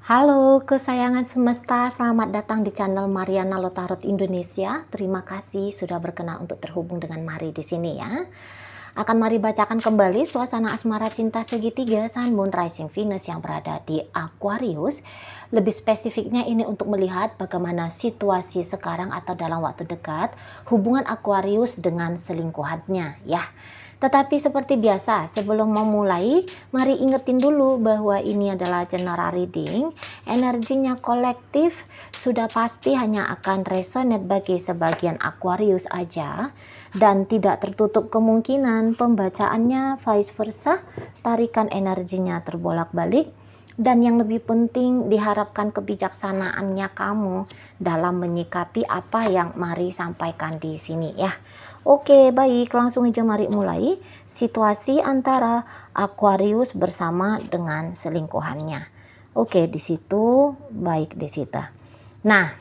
Halo kesayangan semesta, selamat datang di channel Mariana Lotarot Indonesia. Terima kasih sudah berkenan untuk terhubung dengan Mari di sini ya. Akan Mari bacakan kembali suasana asmara cinta segitiga Sun, Moon, Rising, Venus yang berada di Aquarius. Lebih spesifiknya ini untuk melihat bagaimana situasi sekarang atau dalam waktu dekat hubungan Aquarius dengan selingkuhannya ya. Tetapi seperti biasa, sebelum memulai, mari ingetin dulu bahwa ini adalah general reading. Energinya kolektif, sudah pasti hanya akan resonate bagi sebagian Aquarius aja. Dan tidak tertutup kemungkinan pembacaannya vice versa, tarikan energinya terbolak-balik. Dan yang lebih penting, diharapkan kebijaksanaannya kamu dalam menyikapi apa yang Mari sampaikan di sini ya. Oke, baik, langsung aja mari mulai situasi antara Aquarius bersama dengan selingkuhannya. Oke, di situ baik di situ. Nah,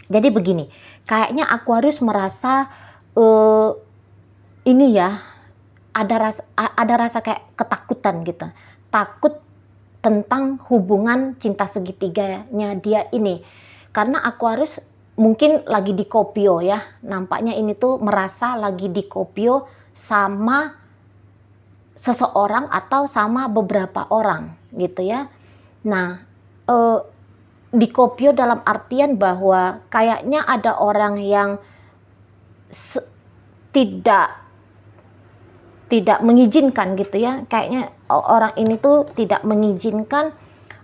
jadi begini, kayaknya Aquarius merasa ini ya, ada rasa kayak ketakutan gitu, takut tentang hubungan cinta segitiganya dia ini, karena Aquarius mungkin lagi di Kopio ya, nampaknya ini tuh merasa lagi di Kopio sama seseorang atau sama beberapa orang gitu ya. Nah, di Kopio dalam artian bahwa kayaknya ada orang yang tidak mengizinkan gitu ya, kayaknya orang ini tuh tidak mengizinkan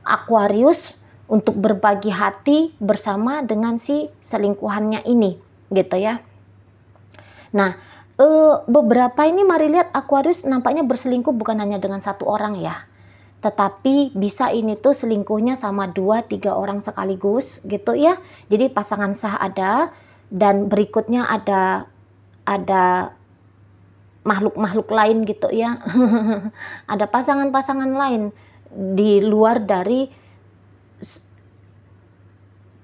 Aquarius untuk berbagi hati bersama dengan si selingkuhannya ini gitu ya. Nah, beberapa ini mari lihat Aquarius nampaknya berselingkuh bukan hanya dengan satu orang ya, tetapi bisa ini tuh selingkuhnya sama 2-3 orang sekaligus gitu ya. Jadi pasangan sah ada, dan berikutnya ada makhluk-makhluk lain gitu ya. Ada pasangan-pasangan lain di luar dari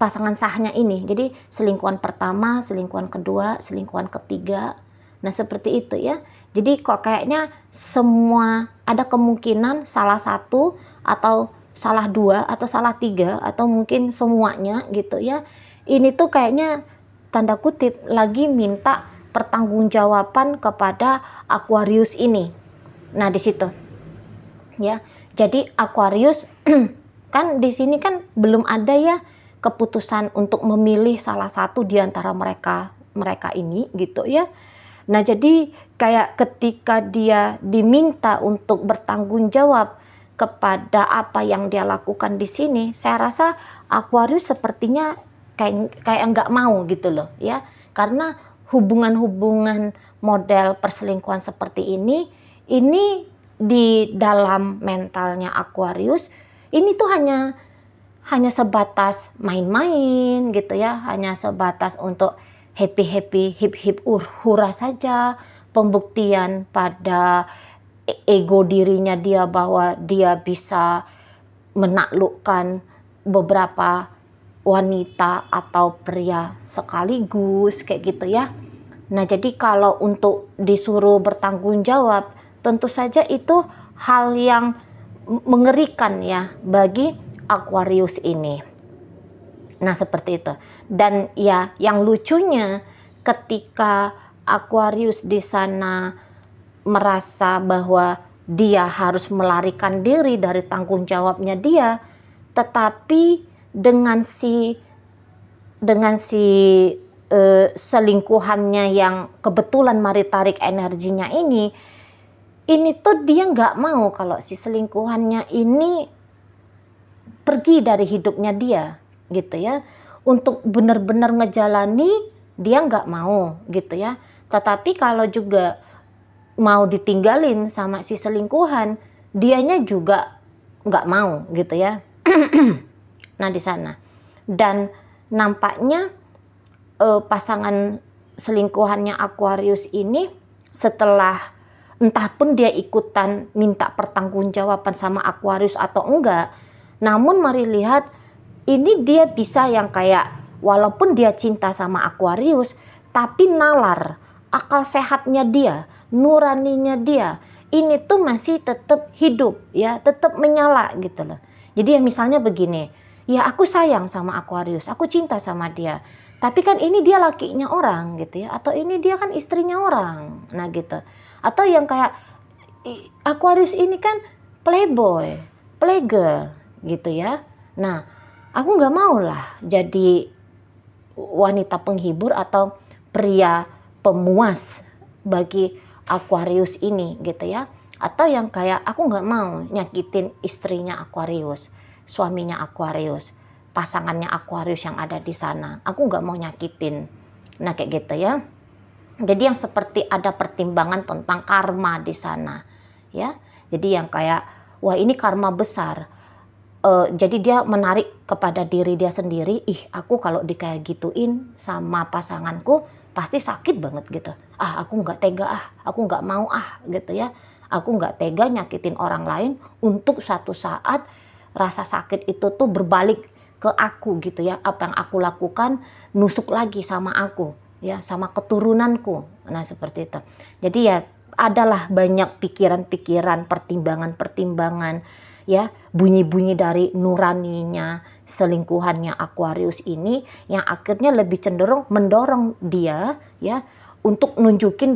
pasangan sahnya ini. Jadi selingkuhan pertama, selingkuhan kedua, selingkuhan ketiga. Nah, seperti itu ya. Jadi kok kayaknya semua ada kemungkinan salah satu atau salah dua atau salah tiga atau mungkin semuanya gitu ya. Ini tuh kayaknya tanda kutip lagi minta pertanggungjawaban kepada Aquarius ini. Nah, di situ ya. Jadi Aquarius kan di sini kan belum ada ya keputusan untuk memilih salah satu di antara mereka ini gitu ya. Nah, jadi kayak ketika dia diminta untuk bertanggung jawab kepada apa yang dia lakukan di sini, saya rasa Aquarius sepertinya kayak nggak mau gitu loh ya. Karena hubungan-hubungan model perselingkuhan seperti ini di dalam mentalnya Aquarius ini tuh hanya sebatas main-main gitu ya, hanya sebatas untuk happy-happy, hip-hip hura saja, pembuktian pada ego dirinya dia bahwa dia bisa menaklukkan beberapa wanita atau pria sekaligus kayak gitu ya. Nah, jadi kalau untuk disuruh bertanggung jawab, tentu saja itu hal yang mengerikan ya bagi Aquarius ini. Nah, seperti itu. Dan ya, yang lucunya ketika Aquarius di sana merasa bahwa dia harus melarikan diri dari tanggung jawabnya dia, tetapi dengan si selingkuhannya yang kebetulan mari tarik energinya ini tuh dia nggak mau kalau si selingkuhannya ini pergi dari hidupnya dia gitu ya. Untuk benar-benar ngejalani dia nggak mau gitu ya. Tetapi kalau juga mau ditinggalin sama si selingkuhan, dianya juga nggak mau gitu ya. Nah, di sana. Dan nampaknya pasangan selingkuhannya Aquarius ini setelah entah pun dia ikutan minta pertanggungjawaban sama Aquarius atau enggak, namun mari lihat ini dia bisa yang kayak walaupun dia cinta sama Aquarius, tapi nalar, akal sehatnya dia, nuraninya dia, ini tuh masih tetap hidup ya, tetap menyala gitu loh. Jadi ya misalnya begini, ya aku sayang sama Aquarius, aku cinta sama dia. Tapi kan ini dia lakinya orang gitu ya, atau ini dia kan istrinya orang. Nah gitu. Atau yang kayak Aquarius ini kan playboy, playgirl gitu ya. Nah, aku nggak mau lah jadi wanita penghibur atau pria pemuas bagi Aquarius ini gitu ya. Atau yang kayak aku nggak mau nyakitin istrinya Aquarius, suaminya Aquarius, pasangannya Aquarius yang ada di sana. Aku nggak mau nyakitin. Nah kayak gitu ya. Jadi yang seperti ada pertimbangan tentang karma di sana ya. Jadi yang kayak wah ini karma besar. Jadi dia menarik kepada diri dia sendiri. Ih aku kalau kayak gituin sama pasanganku pasti sakit banget gitu. Ah aku nggak tega aku nggak mau gitu ya. Aku nggak tega nyakitin orang lain untuk suatu saat rasa sakit itu tuh berbalik ke aku gitu ya. Apa yang aku lakukan nusuk lagi sama aku ya, sama keturunanku. Nah seperti itu. Jadi ya adalah banyak pikiran-pikiran, pertimbangan-pertimbangan ya, bunyi-bunyi dari nuraninya selingkuhannya Aquarius ini yang akhirnya lebih cenderung mendorong dia ya untuk nunjukin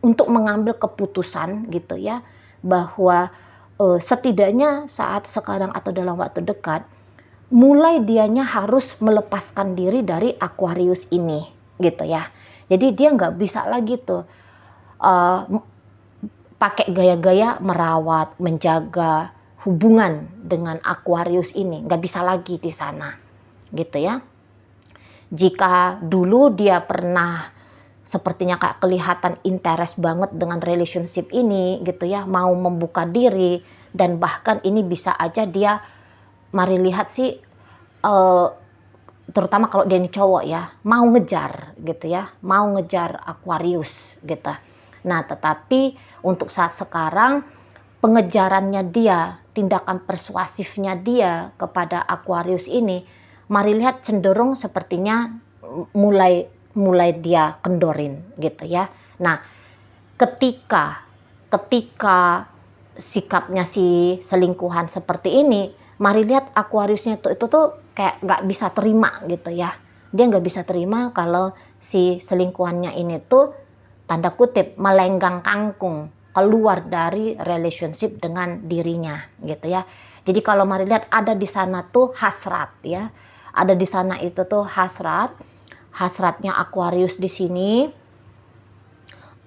untuk mengambil keputusan gitu ya, bahwa setidaknya saat sekarang atau dalam waktu dekat mulai dianya harus melepaskan diri dari Aquarius ini gitu ya. Jadi dia nggak bisa lagi tuh pakai gaya-gaya merawat, menjaga hubungan dengan Aquarius ini, nggak bisa lagi di sana gitu ya. Jika dulu dia pernah sepertinya kayak kelihatan interest banget dengan relationship ini gitu ya, mau membuka diri, dan bahkan ini bisa aja dia, mari lihat sih terutama kalau dia ini cowok ya, mau ngejar gitu ya, mau ngejar Aquarius gitu. Nah tetapi untuk saat sekarang pengejarannya dia, tindakan persuasifnya dia kepada Aquarius ini, mari lihat cenderung sepertinya mulai dia kendorin gitu ya. Nah, ketika sikapnya si selingkuhan seperti ini, mari lihat Aquariusnya itu tuh kayak nggak bisa terima gitu ya. Dia nggak bisa terima kalau si selingkuhannya ini tuh tanda kutip melenggang kangkung keluar dari relationship dengan dirinya gitu ya. Jadi kalau mari lihat ada di sana tuh hasrat ya. Ada di sana itu tuh hasratnya Aquarius di sini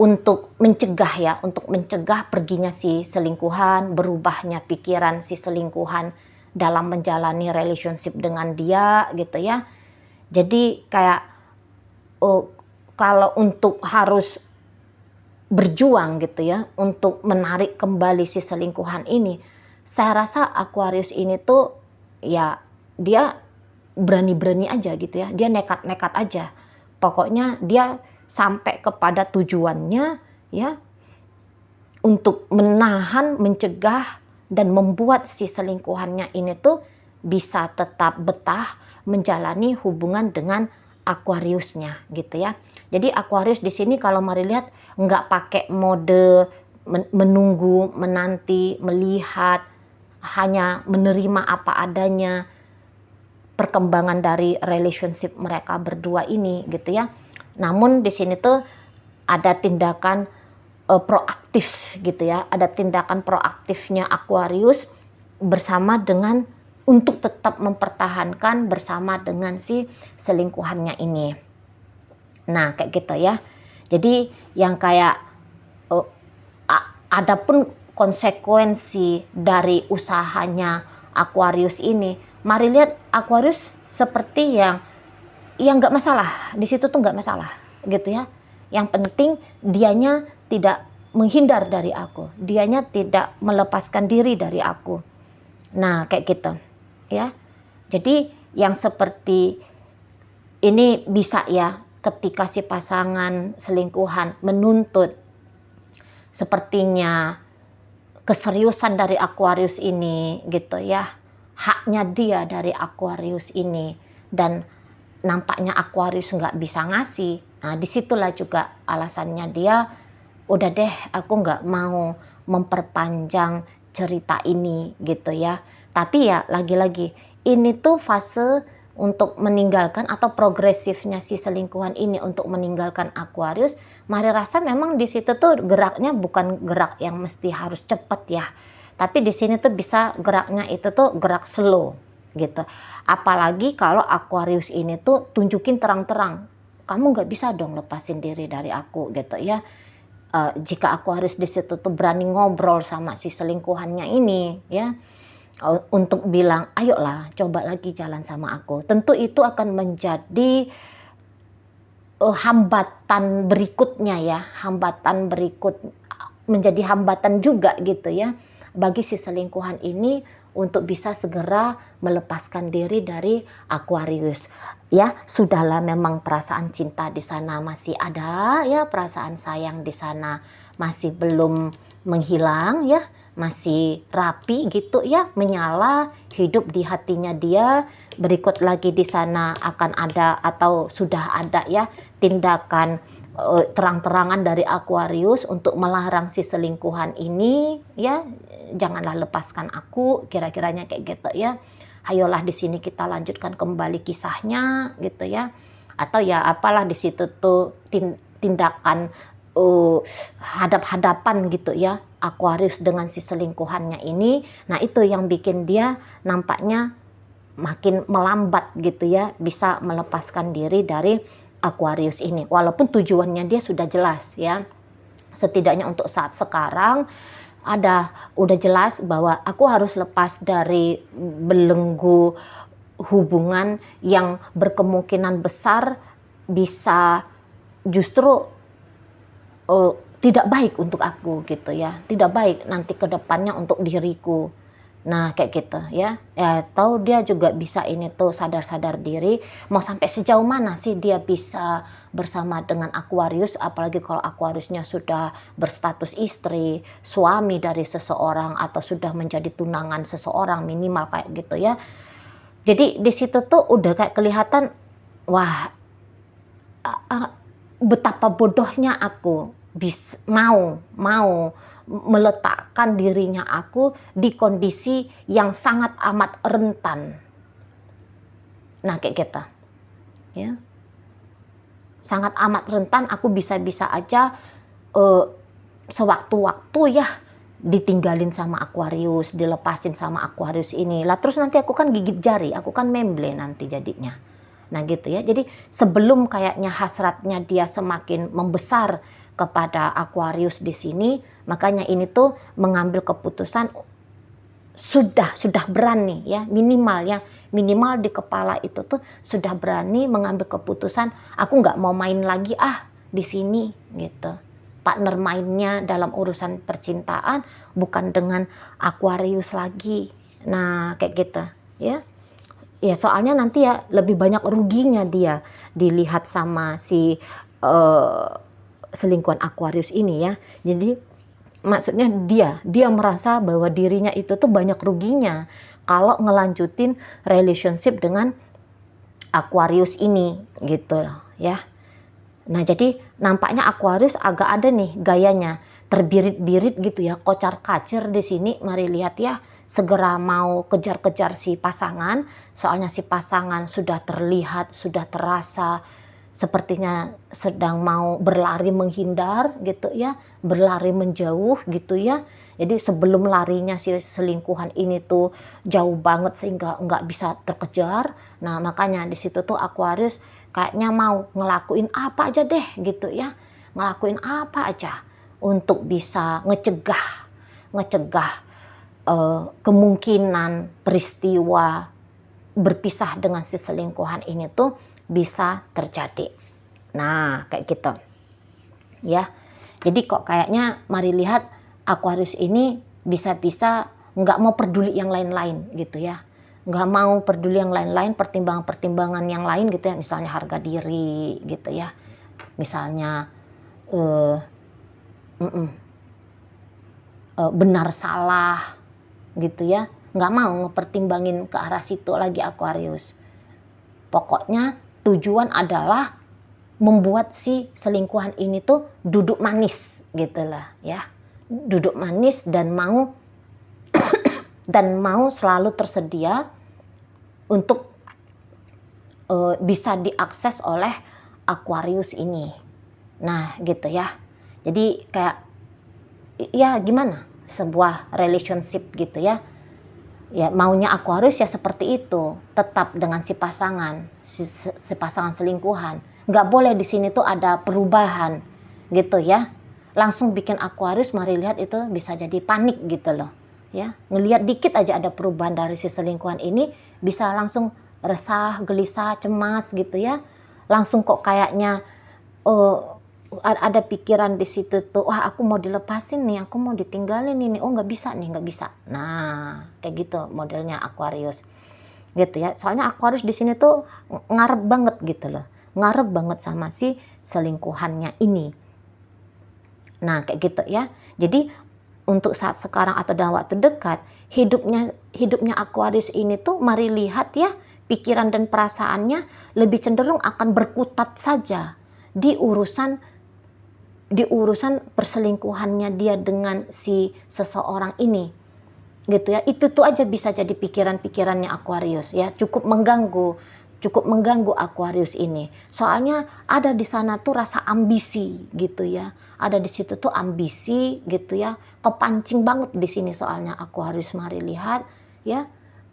untuk mencegah perginya si selingkuhan, berubahnya pikiran si selingkuhan dalam menjalani relationship dengan dia gitu ya. Jadi kayak kalau untuk harus berjuang gitu ya untuk menarik kembali si selingkuhan ini, saya rasa Aquarius ini tuh ya dia berani-berani aja gitu ya, dia nekat-nekat aja, pokoknya dia sampai kepada tujuannya ya, untuk menahan, mencegah dan membuat si selingkuhannya ini tuh bisa tetap betah menjalani hubungan dengan Aquariusnya gitu ya. Jadi Aquarius di sini kalau mari lihat nggak pakai mode menunggu, menanti, melihat, hanya menerima apa adanya perkembangan dari relationship mereka berdua ini gitu ya. Namun di sini tuh ada tindakan proaktif gitu ya, ada tindakan proaktifnya Aquarius bersama dengan untuk tetap mempertahankan bersama dengan si selingkuhannya ini. Nah kayak gitu ya. Jadi yang kayak ada pun konsekuensi dari usahanya Aquarius ini, mari lihat Aquarius seperti yang nggak masalah, di situ tuh nggak masalah gitu ya. Yang penting dianya tidak menghindar dari aku, dianya tidak melepaskan diri dari aku. Nah kayak gitu ya. Jadi yang seperti ini bisa ya ketika si pasangan selingkuhan menuntut sepertinya keseriusan dari Aquarius ini gitu ya, haknya dia dari Aquarius ini, dan nampaknya Aquarius nggak bisa ngasih. Nah disitulah juga alasannya dia, udah deh aku nggak mau memperpanjang cerita ini gitu ya. Tapi ya lagi-lagi ini tuh fase untuk meninggalkan atau progresifnya si selingkuhan ini untuk meninggalkan Aquarius. Mari rasa memang di situ tuh geraknya bukan gerak yang mesti harus cepat ya. Tapi di sini tuh bisa geraknya itu tuh gerak slow gitu. Apalagi kalau Aquarius ini tuh tunjukin terang-terang, kamu nggak bisa dong lepasin diri dari aku gitu ya. Jika Aquarius di situ tuh berani ngobrol sama si selingkuhannya ini ya, untuk bilang ayolah coba lagi jalan sama aku, tentu itu akan menjadi hambatan berikutnya ya, hambatan berikut menjadi hambatan juga gitu ya bagi si selingkuhan ini untuk bisa segera melepaskan diri dari Aquarius. Ya, sudahlah memang perasaan cinta di sana masih ada ya, perasaan sayang di sana masih belum menghilang ya, masih rapi gitu ya, menyala hidup di hatinya dia. Berikut lagi di sana akan ada atau sudah ada ya tindakan terang-terangan dari Aquarius untuk melarang si selingkuhan ini ya, janganlah lepaskan aku, kira-kiranya kayak gitu ya. Ayolah di sini kita lanjutkan kembali kisahnya gitu ya. Atau ya apalah di situ tuh tindakan hadap-hadapan gitu ya Aquarius dengan si selingkuhannya ini. Nah, itu yang bikin dia nampaknya makin melambat gitu ya, bisa melepaskan diri dari Aquarius ini. Walaupun tujuannya dia sudah jelas ya. Setidaknya untuk saat sekarang udah jelas bahwa aku harus lepas dari belenggu hubungan yang berkemungkinan besar bisa justru tidak baik untuk aku gitu ya. Tidak baik nanti ke depannya untuk diriku. Nah kayak gitu ya. Atau dia juga bisa ini tuh sadar-sadar diri, mau sampai sejauh mana sih dia bisa bersama dengan Aquarius, apalagi kalau Aquariusnya sudah berstatus istri, suami dari seseorang, atau sudah menjadi tunangan seseorang minimal kayak gitu ya. Jadi di situ tuh udah kayak kelihatan, wah betapa bodohnya aku mau meletakkan dirinya aku di kondisi yang sangat amat rentan. Nah kayak gitu ya, sangat amat rentan. Aku bisa-bisa aja sewaktu-waktu ya ditinggalin sama Aquarius, dilepasin sama Aquarius ini lah, terus nanti aku kan gigit jari, aku kan memble nanti jadinya. Nah gitu ya, jadi sebelum kayaknya hasratnya dia semakin membesar kepada Aquarius di sini, makanya ini tuh mengambil keputusan sudah berani ya, minimal di kepala itu tuh sudah berani mengambil keputusan, aku nggak mau main lagi di sini gitu. Partner mainnya dalam urusan percintaan bukan dengan Aquarius lagi. Nah kayak gitu ya. Ya soalnya nanti ya lebih banyak ruginya dia dilihat sama si selingkuhan Aquarius ini ya. Jadi maksudnya dia merasa bahwa dirinya itu tuh banyak ruginya kalau ngelanjutin relationship dengan Aquarius ini gitu ya. Nah jadi nampaknya Aquarius agak ada nih gayanya terbirit-birit gitu ya, kocar-kacir di sini. Mari lihat ya, segera mau kejar-kejar si pasangan, soalnya si pasangan sudah terlihat, sudah terasa sepertinya sedang mau berlari menghindar gitu ya, berlari menjauh gitu ya. Jadi sebelum larinya si selingkuhan ini tuh jauh banget sehingga nggak bisa terkejar. Nah makanya di situ tuh Aquarius kayaknya mau ngelakuin apa aja deh gitu ya, ngelakuin apa aja untuk bisa ngecegah kemungkinan peristiwa berpisah dengan si selingkuhan ini tuh bisa terjadi. Nah kayak gitu ya. Jadi kok kayaknya mari lihat Aquarius ini bisa-bisa nggak mau peduli yang lain-lain gitu ya, nggak mau peduli yang lain-lain, pertimbangan-pertimbangan yang lain gitu ya, misalnya harga diri gitu ya, misalnya benar salah gitu ya, nggak mau ngepertimbangin ke arah situ lagi Aquarius. Pokoknya tujuan adalah membuat si selingkuhan ini tuh duduk manis gitu lah ya, duduk manis dan mau dan mau selalu tersedia untuk bisa diakses oleh Aquarius ini. Nah gitu ya. Jadi kayak ya gimana sebuah relationship gitu ya. Ya maunya Aquarius ya seperti itu, tetap dengan si pasangan, si pasangan selingkuhan. Nggak boleh di sini tuh ada perubahan gitu ya. Langsung bikin Aquarius, mari lihat itu bisa jadi panik gitu loh. Ya, ngelihat dikit aja ada perubahan dari si selingkuhan ini bisa langsung resah, gelisah, cemas gitu ya. Langsung kok kayaknya ada pikiran di situ tuh, wah aku mau dilepasin nih, aku mau ditinggalin ini, oh nggak bisa nih, nggak bisa. Nah kayak gitu modelnya Aquarius gitu ya. Soalnya Aquarius di sini tuh ngarep banget gitu loh, ngarep banget sama si selingkuhannya ini. Nah kayak gitu ya. Jadi untuk saat sekarang atau dalam waktu dekat, hidupnya Aquarius ini tuh mari lihat ya, pikiran dan perasaannya lebih cenderung akan berkutat saja di urusan perselingkuhannya dia dengan si seseorang ini gitu ya. Itu tuh aja bisa jadi pikiran-pikirannya Aquarius ya, cukup mengganggu Aquarius ini. Soalnya ada di sana tuh rasa ambisi gitu ya, ada di situ tuh ambisi gitu ya, kepancing banget di sini soalnya Aquarius, mari lihat ya,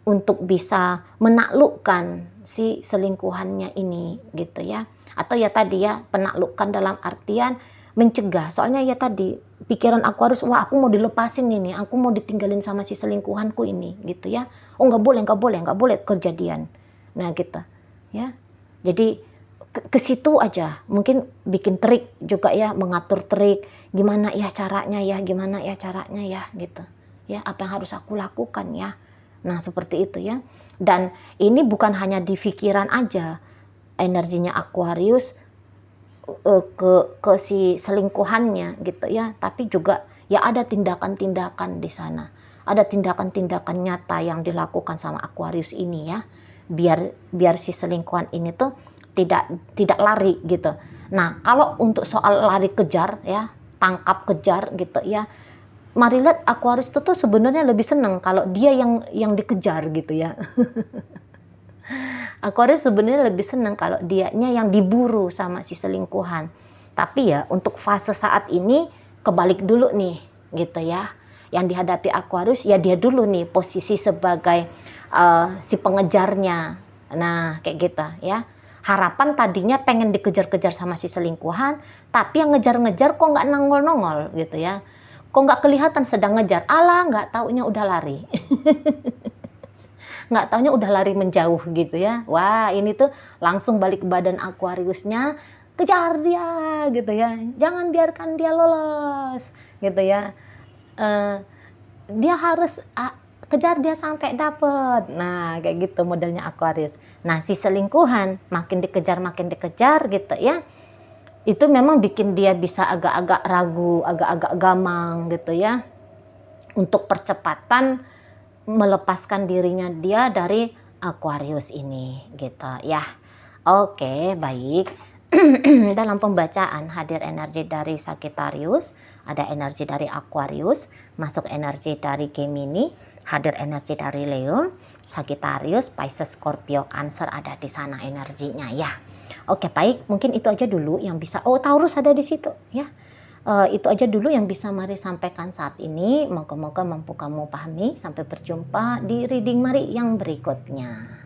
untuk bisa menaklukkan si selingkuhannya ini gitu ya. Atau ya tadi ya, penaklukkan dalam artian mencegah. Soalnya ya tadi pikiran Aquarius, wah aku mau dilepasin ini, aku mau ditinggalin sama si selingkuhanku ini gitu ya. Oh nggak boleh kejadian. Nah gitu ya. Jadi ke situ aja, mungkin bikin trik juga ya, mengatur trik gimana ya caranya ya, gitu ya, apa yang harus aku lakukan ya. Nah seperti itu ya. Dan ini bukan hanya di pikiran aja energinya Aquarius ke si selingkuhannya gitu ya, tapi juga ya ada tindakan-tindakan di sana, ada tindakan-tindakan nyata yang dilakukan sama Aquarius ini ya, biar si selingkuhan ini tuh tidak lari gitu. Nah kalau untuk soal lari kejar ya, tangkap kejar gitu ya, mari lihat Aquarius itu tuh sebenarnya lebih seneng kalau dia yang dikejar gitu ya. Aquarius sebenarnya lebih senang kalau dianya yang diburu sama si selingkuhan. Tapi ya untuk fase saat ini kebalik dulu nih gitu ya. Yang dihadapi Aquarius ya dia dulu nih posisi sebagai si pengejarnya. Nah kayak gitu ya. Harapan tadinya pengen dikejar-kejar sama si selingkuhan, tapi yang ngejar-ngejar kok nggak nongol-nongol gitu ya. Kok nggak kelihatan sedang ngejar, alah nggak taunya udah lari. Nggak taunya udah lari menjauh gitu ya. Wah ini tuh langsung balik ke badan Aquariusnya, kejar dia gitu ya, jangan biarkan dia lolos gitu ya. Dia harus kejar dia sampai dapet. Nah kayak gitu modelnya Aquarius. Nah si selingkuhan makin dikejar gitu ya, itu memang bikin dia bisa agak-agak ragu, agak-agak gamang gitu ya, untuk percepatan melepaskan dirinya dia dari Aquarius ini gitu ya. Oke baik. Dalam pembacaan hadir energi dari Sagittarius, ada energi dari Aquarius, masuk energi dari Gemini, hadir energi dari Leo, Sagittarius, Pisces, Scorpio, Cancer ada di sana energinya ya. Oke baik, mungkin itu aja dulu yang bisa. Oh Taurus ada di situ ya. Itu aja dulu yang bisa Mari sampaikan saat ini. Moga-moga mampu kamu pahami. Sampai berjumpa di reading Mari yang berikutnya.